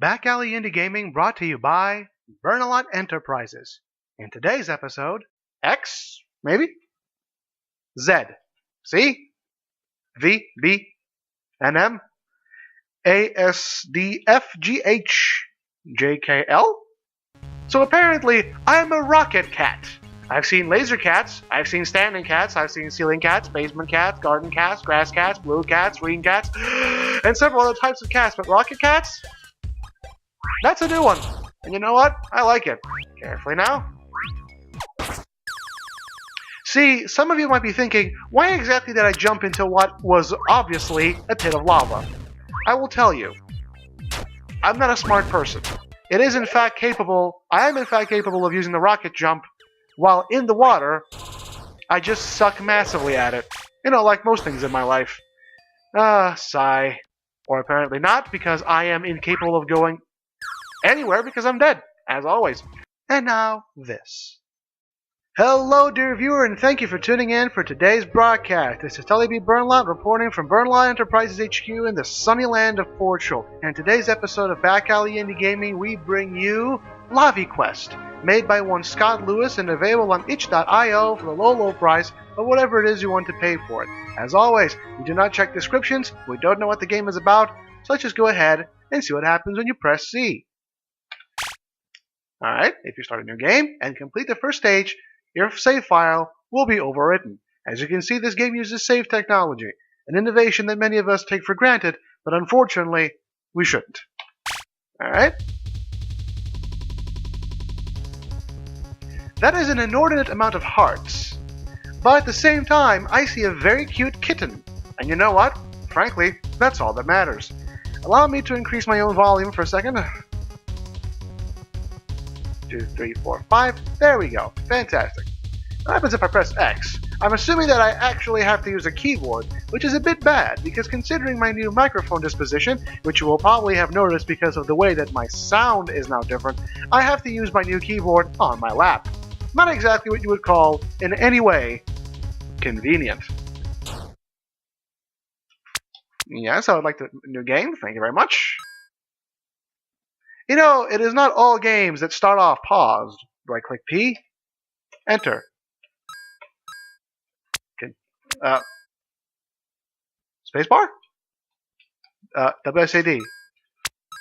Back Alley Indie Gaming brought to you by Burnalot Enterprises. In today's episode, X, maybe? Z, C, V, B, N, M, A, S, D, F, G, H, J, K, L? So apparently, I'm a rocket cat. I've seen laser cats, I've seen standing cats, I've seen ceiling cats, basement cats, garden cats, grass cats, blue cats, green cats, and several other types of cats, but rocket cats? That's a new one. And you know what? I like it. Carefully now. See, some of you might be thinking, why exactly did I jump into what was obviously a pit of lava? I will tell you. I'm not a smart person. I am in fact capable of using the rocket jump while in the water. I just suck massively at it. You know, like most things in my life. Sigh. Or apparently not, because I am incapable of going anywhere because I'm dead, as always. And now, this. Hello, dear viewer, and thank you for tuning in for today's broadcast. This is Tully Burnalot reporting from Burnalot Enterprises HQ in the sunny land of Portugal. And in today's episode of Back Alley Indie Gaming, we bring you Lavi Quest, made by one Scott Lewis and available on itch.io for the low price of whatever it is you want to pay for it. As always, we do not check descriptions, we don't know what the game is about, so let's just go ahead and see what happens when you press C. Alright, if you start a new game and complete the first stage, your save file will be overwritten. As you can see, this game uses save technology, an innovation that many of us take for granted, but unfortunately, we shouldn't. Alright? That is an inordinate amount of hearts. But at the same time, I see a very cute kitten. And you know what? Frankly, that's all that matters. Allow me to increase my own volume for a second. 2, 3, 4, 5. There we go. Fantastic. What happens if I press X? I'm assuming that I actually have to use a keyboard, which is a bit bad, because considering my new microphone disposition, which you will probably have noticed because of the way that my sound is now different, I have to use my new keyboard on my lap. Not exactly what you would call, in any way, convenient. Yes, I would like the new game. Thank you very much. You know, it is not all games that start off paused. Do I click P? Enter. Okay. Spacebar? WSAD.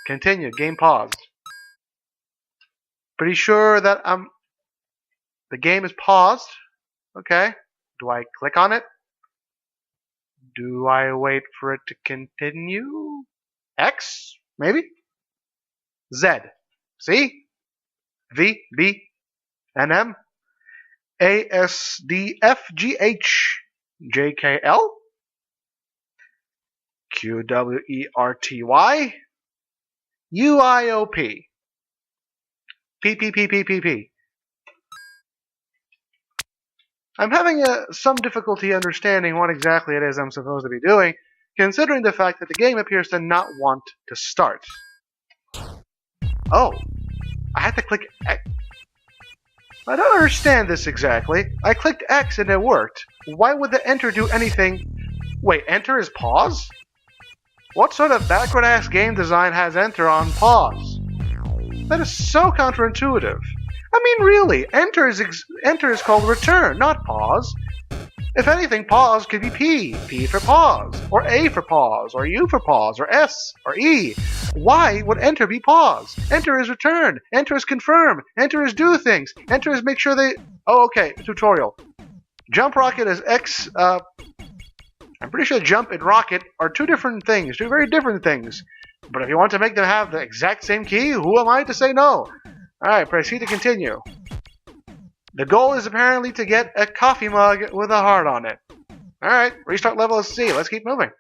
Continue. Game paused. Pretty sure that the game is paused. Okay. Do I click on it? Do I wait for it to continue? X? Maybe? Z, C, V, B, N, M, A, S, D, F, G, H, J, K, L, Q, W, E, R, T, Y, U, I, O, P, P, P, P, P, P, P. I'm having some difficulty understanding what exactly it is I'm supposed to be doing, considering the fact that the game appears to not want to start. Oh, I had to click X. I don't understand this exactly. I clicked X and it worked. Why would the enter do anything? Wait, enter is pause? What sort of backward-ass game design has enter on pause? That is so counterintuitive. I mean, really, enter is called return, not pause. If anything, pause could be P. P for pause, or A for pause, or U for pause, or S, or E. Why would enter be pause? Enter is return. Enter is confirm. Enter is do things. Enter is make sure they... Oh, okay, tutorial. Jump rocket is X... I'm pretty sure jump and rocket are two different things, two very different things. But if you want to make them have the exact same key, who am I to say no? Alright, proceed to continue. The goal is apparently to get a coffee mug with a heart on it. Alright, restart level is C. Let's keep moving.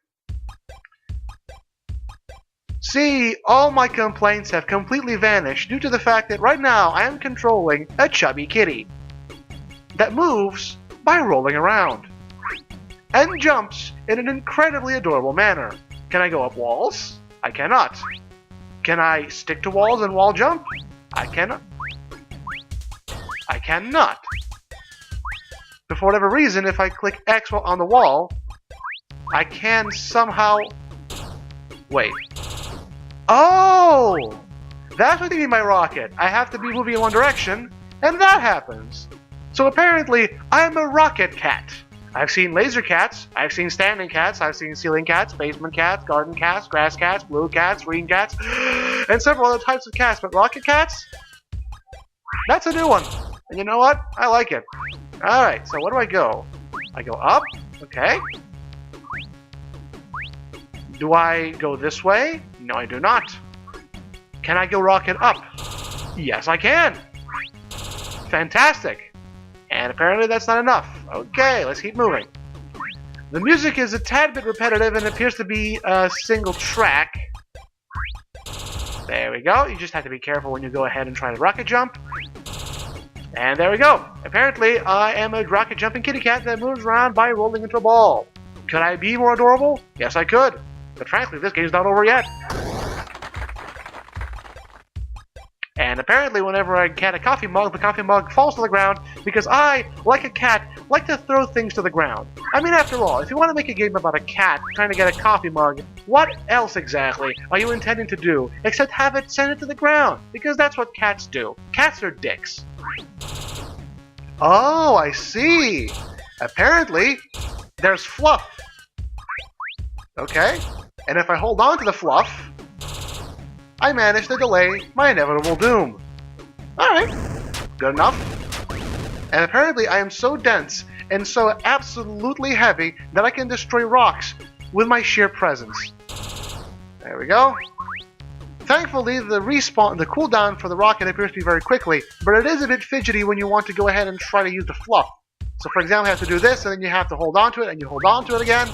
See, all my complaints have completely vanished due to the fact that right now I am controlling a chubby kitty that moves by rolling around and jumps in an incredibly adorable manner. Can I go up walls? I cannot. Can I stick to walls and wall jump? I cannot. I cannot. But for whatever reason, if I click X on the wall, I can somehow... Wait. Oh! That's what they mean by rocket. I have to be moving in one direction, and that happens. So apparently, I'm a rocket cat. I've seen laser cats, I've seen standing cats, I've seen ceiling cats, basement cats, garden cats, grass cats, blue cats, green cats, and several other types of cats, but rocket cats? That's a new one. And you know what? I like it. Alright, so where do I go? I go up, okay. Do I go this way? No, I do not. Can I go rocket up? Yes, I can. Fantastic. And apparently that's not enough. Okay, let's keep moving. The music is a tad bit repetitive and appears to be a single track. There we go. You just have to be careful when you go ahead and try to rocket jump. And there we go. Apparently, I am a rocket jumping kitty cat that moves around by rolling into a ball. Could I be more adorable? Yes, I could. But frankly, this game's not over yet. And apparently, whenever I get a coffee mug, the coffee mug falls to the ground because I, like a cat, like to throw things to the ground. I mean, after all, if you want to make a game about a cat trying to get a coffee mug, what else exactly are you intending to do except have it send it to the ground? Because that's what cats do. Cats are dicks. Oh, I see. Apparently, there's fluff. Okay. And if I hold on to the fluff, I managed to delay my inevitable doom. Alright, good enough. And apparently I am so dense and so absolutely heavy that I can destroy rocks with my sheer presence. There we go. Thankfully, the cooldown for the rocket appears to be very quickly, but it is a bit fidgety when you want to go ahead and try to use the fluff. So for example, you have to do this, and then you have to hold on to it, and you hold on to it again,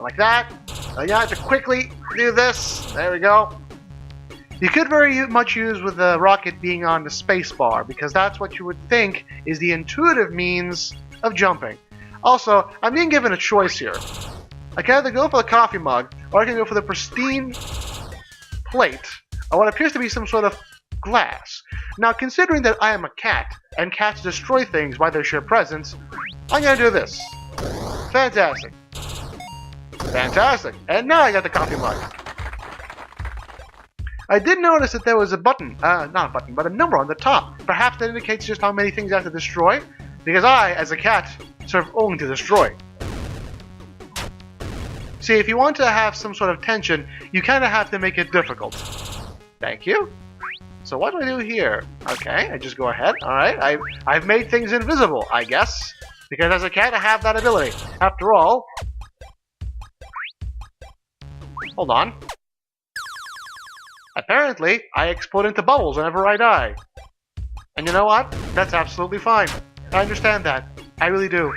like that. And you have to quickly do this. There we go. You could very much use with the rocket being on the space bar, because that's what you would think is the intuitive means of jumping. Also, I'm being given a choice here. I can either go for the coffee mug, or I can go for the pristine plate, or what appears to be some sort of glass. Now, considering that I am a cat, and cats destroy things by their sheer presence, I'm going to do this. Fantastic. Fantastic. And now I got the coffee mug. I did notice that there was a button, not a button, but a number on the top. Perhaps that indicates just how many things I have to destroy, because I, as a cat, serve only to destroy. See, if you want to have some sort of tension, you kind of have to make it difficult. Thank you. So what do I do here? Okay, I just go ahead. Alright, I've made things invisible, I guess. Because as a cat, I have that ability. After all... Hold on. Apparently, I explode into bubbles whenever I die. And you know what? That's absolutely fine. I understand that. I really do.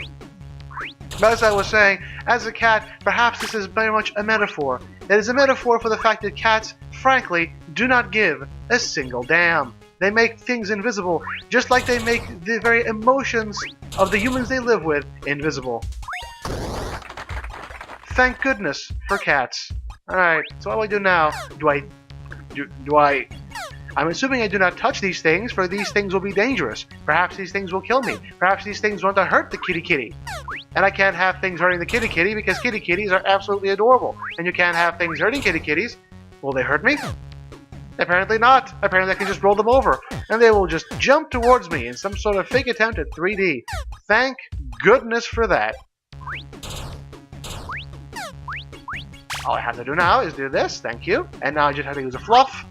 But as I was saying, as a cat, perhaps this is very much a metaphor. It is a metaphor for the fact that cats, frankly, do not give a single damn. They make things invisible, just like they make the very emotions of the humans they live with invisible. Thank goodness for cats. Alright, so what do I do now? I'm assuming I do not touch these things, for these things will be dangerous. Perhaps these things will kill me. Perhaps these things want to hurt the kitty. And I can't have things hurting the kitty because kitties are absolutely adorable. And you can't have things hurting kitties. Will they hurt me? Apparently not. Apparently I can just roll them over. And they will just jump towards me in some sort of fake attempt at 3D. Thank goodness for that. All I have to do now is do this, thank you. And now I just have to use a fluff.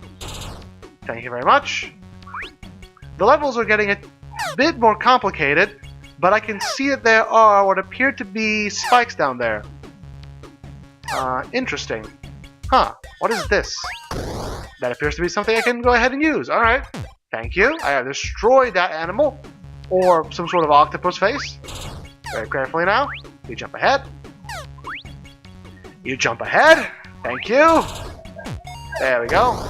Thank you very much. The levels are getting a bit more complicated, but I can see that there are what appear to be spikes down there. Interesting. Huh, what is this? That appears to be something I can go ahead and use. Alright, thank you. I have destroyed that animal, or some sort of octopus face. Very carefully now. We jump ahead. You jump ahead. Thank you. There we go.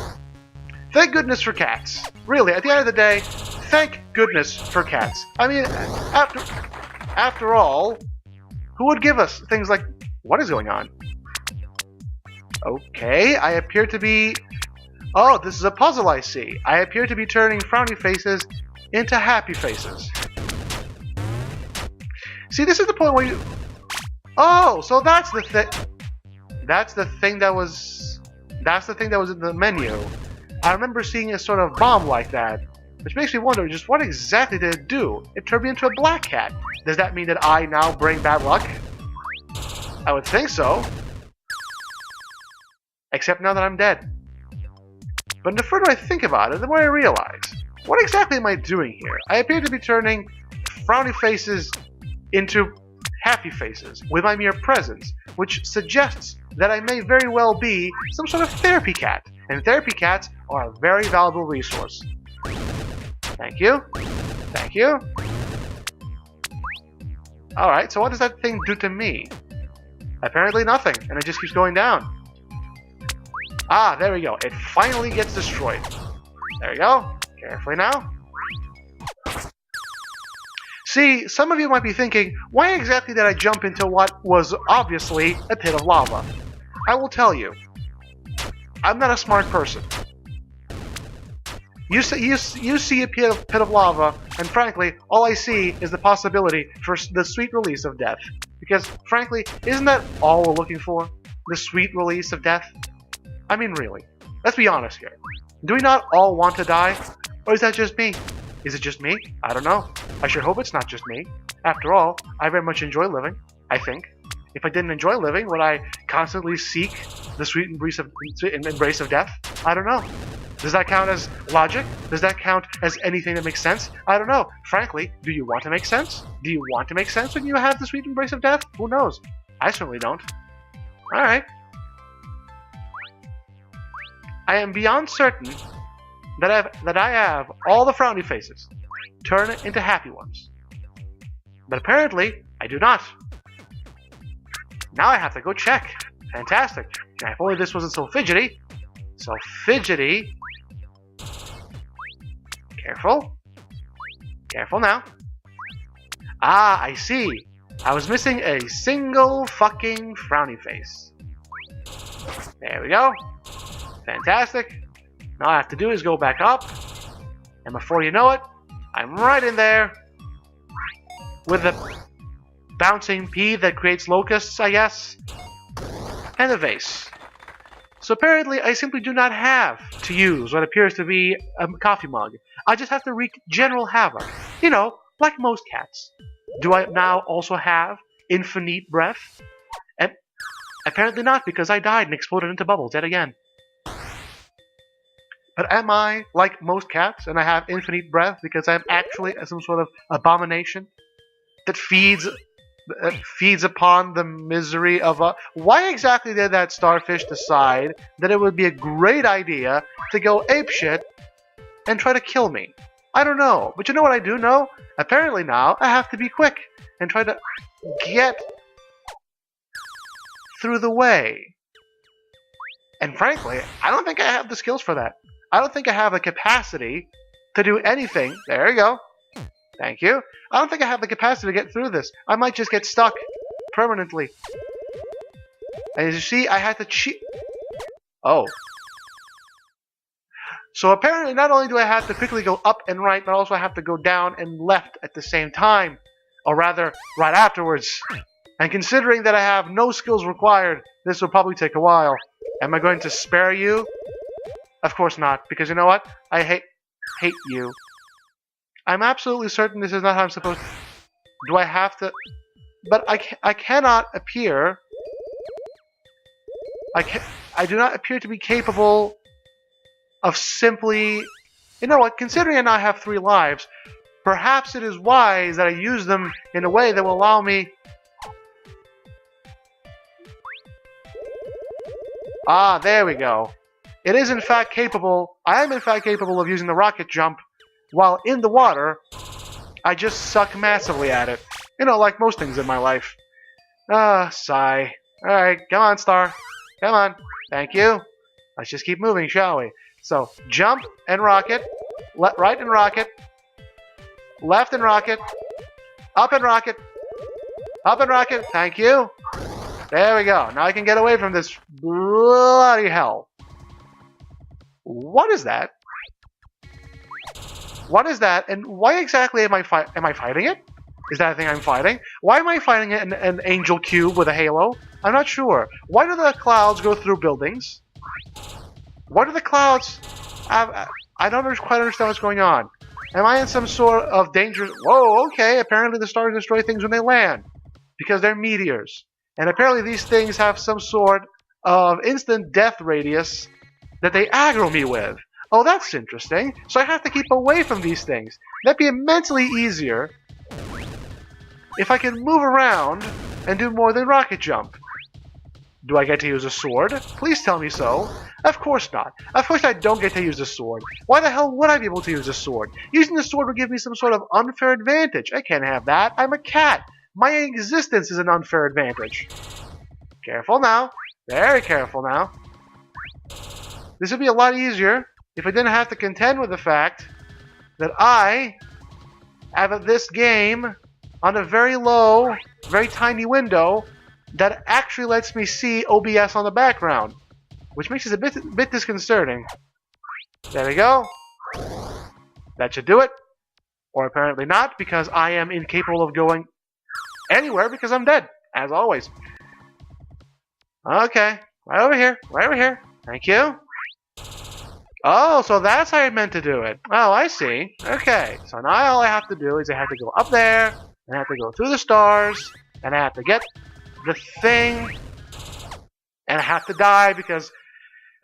Thank goodness for cats. Really, at the end of the day, thank goodness for cats. I mean, after all, who would give us things like... What is going on? Okay, I appear to be... Oh, this is a puzzle I see. I appear to be turning frowny faces into happy faces. See, this is the point where you... Oh, so that's the thing... That's the thing that was in the menu. I remember seeing a sort of bomb like that, which makes me wonder just what exactly did it do? It turned me into a black cat. Does that mean that I now bring bad luck? I would think so. Except now that I'm dead. But the further I think about it, the more I realize, what exactly am I doing here? I appear to be turning frowny faces into happy faces with my mere presence, which suggests that I may very well be some sort of therapy cat, and therapy cats are a very valuable resource. Thank you. Thank you. Alright, so what does that thing do to me? Apparently nothing, and it just keeps going down. Ah, there we go. It finally gets destroyed. There we go. Carefully now. See, some of you might be thinking, why exactly did I jump into what was obviously a pit of lava? I will tell you. I'm not a smart person. You see a pit of lava, and frankly, all I see is the possibility for the sweet release of death. Because, frankly, isn't that all we're looking for? The sweet release of death? I mean, really. Let's be honest here. Do we not all want to die? Or is that just me? Is it just me? I don't know. I sure hope it's not just me. After all, I very much enjoy living, I think. If I didn't enjoy living, would I constantly seek the sweet embrace of death? I don't know. Does that count as logic? Does that count as anything that makes sense? I don't know. Frankly, do you want to make sense? Do you want to make sense when you have the sweet embrace of death? Who knows? I certainly don't. Alright. I am beyond certain that I have all the frowny faces turn into happy ones. But apparently, I do not. Now I have to go check. Fantastic. Now, if only this wasn't so fidgety. So fidgety. Careful. Careful now. Ah, I see. I was missing a single fucking frowny face. There we go. Fantastic. Now all I have to do is go back up. And before you know it, I'm right in there with the bouncing pea that creates locusts, I guess, and a vase. So apparently I simply do not have to use what appears to be a coffee mug. I just have to wreak general havoc. You know, like most cats. Do I now also have infinite breath? And apparently not, because I died and exploded into bubbles yet again. But am I like most cats and I have infinite breath because I'm actually some sort of abomination that feeds upon the misery of a... Why exactly did that starfish decide that it would be a great idea to go apeshit and try to kill me? I don't know. But you know what I do know? Apparently now I have to be quick and try to get through the way. And frankly, I don't think I have the skills for that. I don't think I have the capacity to do anything. There you go. Thank you. I don't think I have the capacity to get through this. I might just get stuck permanently. And as you see, I had to cheat. Oh. So apparently not only do I have to quickly go up and right, but also I have to go down and left at the same time. Or rather, right afterwards. And considering that I have no skills required, this will probably take a while. Am I going to spare you? Of course not, because you know what? I hate you. I'm absolutely certain this is not how I'm supposed to... Do I have to... But I cannot appear... I do not appear to be capable of simply... You know what? Considering I now have 3 lives, perhaps it is wise that I use them in a way that will allow me... Ah, there we go. It is in fact capable... I am in fact capable of using the rocket jump. While in the water, I just suck massively at it. You know, like most things in my life. Ah, sigh. Alright, come on, Star. Come on. Thank you. Let's just keep moving, shall we? So, jump and rocket. Right and rocket. Left and rocket. Up and rocket. Up and rocket. Thank you. There we go. Now I can get away from this bloody hell. What is that? What is that? And why exactly am I fighting it? Is that a thing I'm fighting? Why am I fighting it in an angel cube with a halo? I'm not sure. Why do the clouds go through buildings? Why do the clouds... I don't quite understand what's going on. Am I in some sort of dangerous... Whoa, okay, apparently the stars destroy things when they land. Because they're meteors. And apparently these things have some sort of instant death radius that they aggro me with. Oh, that's interesting. So I have to keep away from these things. That'd be immensely easier if I could move around and do more than rocket jump. Do I get to use a sword? Please tell me so. Of course not. Of course I don't get to use a sword. Why the hell would I be able to use a sword? Using the sword would give me some sort of unfair advantage. I can't have that. I'm a cat. My existence is an unfair advantage. Careful now. Very careful now. This would be a lot easier if I didn't have to contend with the fact that I have this game on a very low, very tiny window that actually lets me see OBS on the background, which makes it a bit disconcerting. There we go. That should do it. Or apparently not, because I am incapable of going anywhere because I'm dead, as always. Okay, right over here, right over here. Thank you. Oh, so that's how I meant to do it. Oh, I see. Okay, so now all I have to do is I have to go up there, and I have to go through the stars, and I have to get the thing, and I have to die because,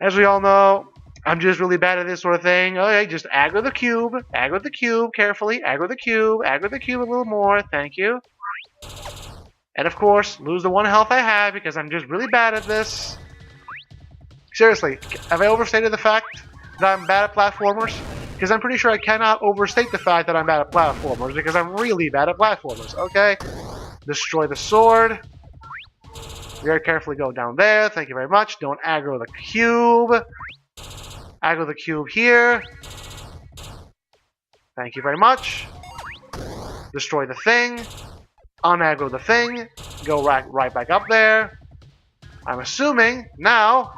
as we all know, I'm just really bad at this sort of thing. Okay, just aggro the cube carefully, aggro the cube a little more, thank you. And of course, lose the 1 health I have because I'm just really bad at this. Seriously, have I overstated the fact that I'm bad at platformers? Because I'm pretty sure I cannot overstate the fact that I'm bad at platformers because I'm really bad at platformers, okay? Destroy the sword. Very carefully go down there. Thank you very much. Don't aggro the cube. Aggro the cube here. Thank you very much. Destroy the thing. Unaggro the thing. Go right back up there. I'm assuming now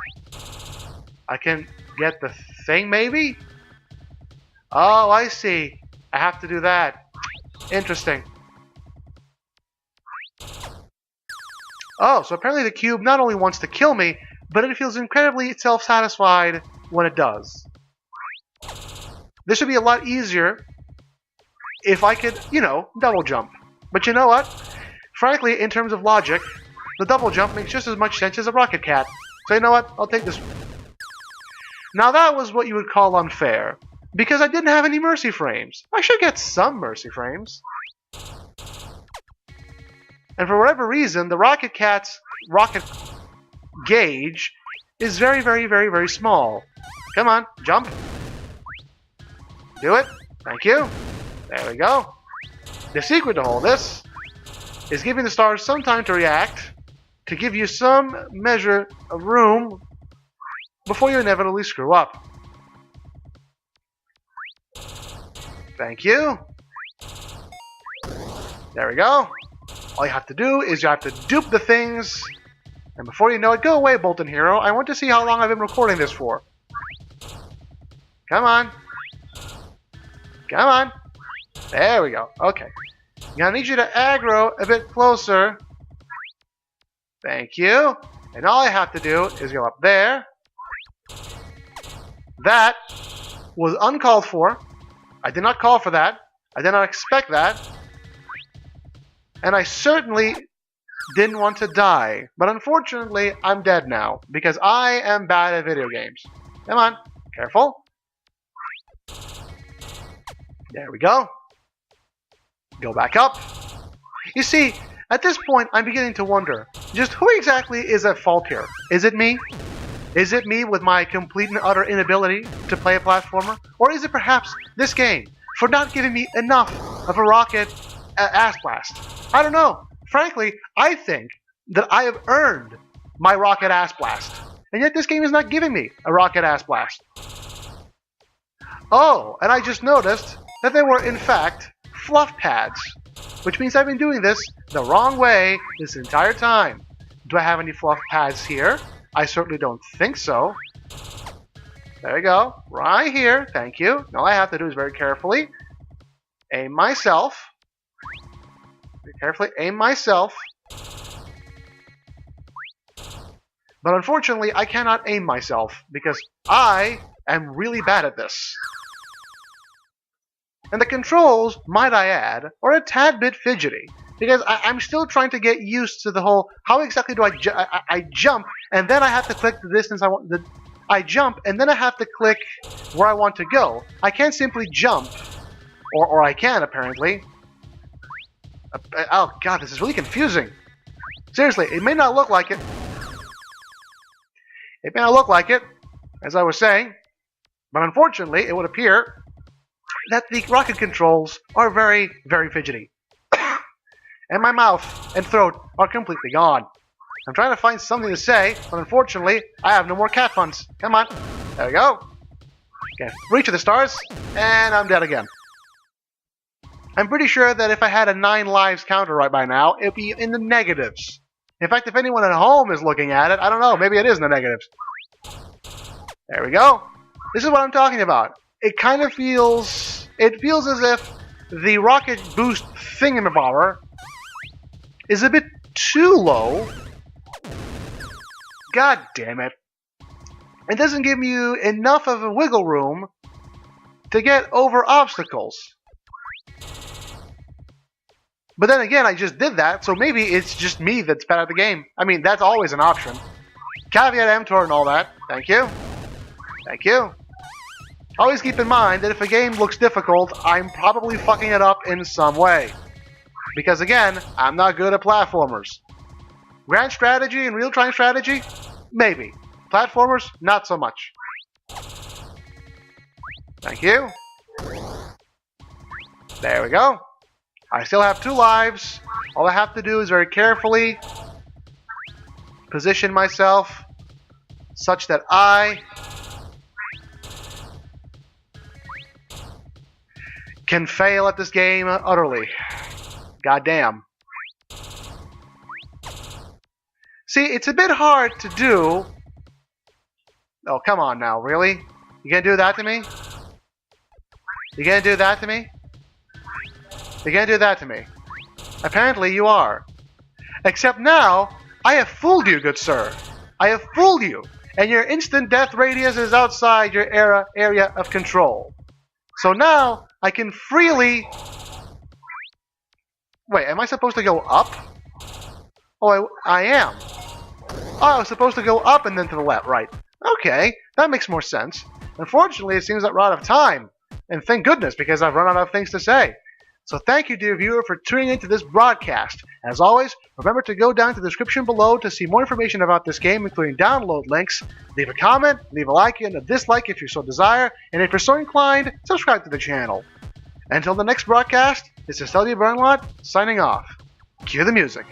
I can get the thing, maybe? Oh, I see. I have to do that. Interesting. Oh, so apparently the cube not only wants to kill me, but it feels incredibly self-satisfied when it does. This would be a lot easier if I could, you know, double jump. But you know what? Frankly, in terms of logic, the double jump makes just as much sense as a rocket cat. So you know what? I'll take this. Now that was what you would call unfair, because I didn't have any mercy frames. I should get some mercy frames. And for whatever reason, the rocket cat's rocket gauge is very, very, very, very small. Come on, jump. Do it. Thank you. There we go. The secret to all this is giving the stars some time to react, to give you some measure of room before you inevitably screw up. Thank you. There we go. All you have to do is you have to dupe the things, and before you know it, go away, Bolton Hero. I want to see how long I've been recording this for. Come on. Come on. There we go. Okay. Now I need you to aggro a bit closer. Thank you. And all I have to do is go up there. That was uncalled for. I did not call for that. I did not expect that. And I certainly didn't want to die. But unfortunately, I'm dead now. Because I am bad at video games. Come on. Careful. There we go. Go back up. You see, at this point, I'm beginning to wonder, just who exactly is at fault here? Is it me? Is it me with my complete and utter inability to play a platformer? Or is it perhaps this game for not giving me enough of a rocket ass blast? I don't know. Frankly, I think that I have earned my rocket ass blast. And yet this game is not giving me a rocket ass blast. Oh, and I just noticed that they were, in fact, fluff pads. Which means I've been doing this the wrong way this entire time. Do I have any fluff pads here? I certainly don't think so. There we go. Right here. Thank you. All I have to do is very carefully aim myself. Very carefully aim myself. But unfortunately, I cannot aim myself because I am really bad at this. And the controls, might I add, are a tad bit fidgety. Because I'm still trying to get used to the whole, how exactly do I jump, and then I have to click the distance I want. I jump, and then I have to click where I want to go. I can't simply jump. Or I can, apparently. Oh god, this is really confusing. Seriously, it may not look like it. It may not look like it, as I was saying. But unfortunately, it would appear that the rocket controls are very, very fidgety. And my mouth and throat are completely gone. I'm trying to find something to say, but unfortunately, I have no more cat funds. Come on. There we go. Okay, reach of the stars, and I'm dead again. I'm pretty sure that if I had a 9 lives counter right by now, it'd be in the negatives. In fact, if anyone at home is looking at it, I don't know, maybe it is in the negatives. There we go. This is what I'm talking about. It kind of feels... It feels as if the rocket boost thingamabobber is a bit too low. God damn it. It doesn't give you enough of a wiggle room to get over obstacles. But then again, I just did that, so maybe it's just me that's bad at the game. I mean, that's always an option. Caveat emptor and all that. Thank you. Thank you. Always keep in mind that if a game looks difficult, I'm probably fucking it up in some way. Because again, I'm not good at platformers. Grand strategy and real-time strategy? Maybe. Platformers? Not so much. Thank you. There we go. I still have 2 lives. All I have to do is very carefully position myself such that I can fail at this game utterly. Goddamn. See, it's a bit hard to do. Oh, come on now, really? You gonna do that to me? You gonna do that to me? You gonna do that to me? Apparently you are. Except now, I have fooled you, good sir. I have fooled you, and your instant death radius is outside your area of control. So now, I can freely... Wait, am I supposed to go up? Oh, I am. Oh, I was supposed to go up and then to the left, right. Okay, that makes more sense. Unfortunately, it seems that we're out of time. And thank goodness, because I've run out of things to say. So thank you, dear viewer, for tuning into this broadcast. As always, remember to go down to the description below to see more information about this game, including download links. Leave a comment, leave a like and a dislike if you so desire, and if you're so inclined, subscribe to the channel. Until the next broadcast, this is Tully Burnalot, signing off. Cue the music.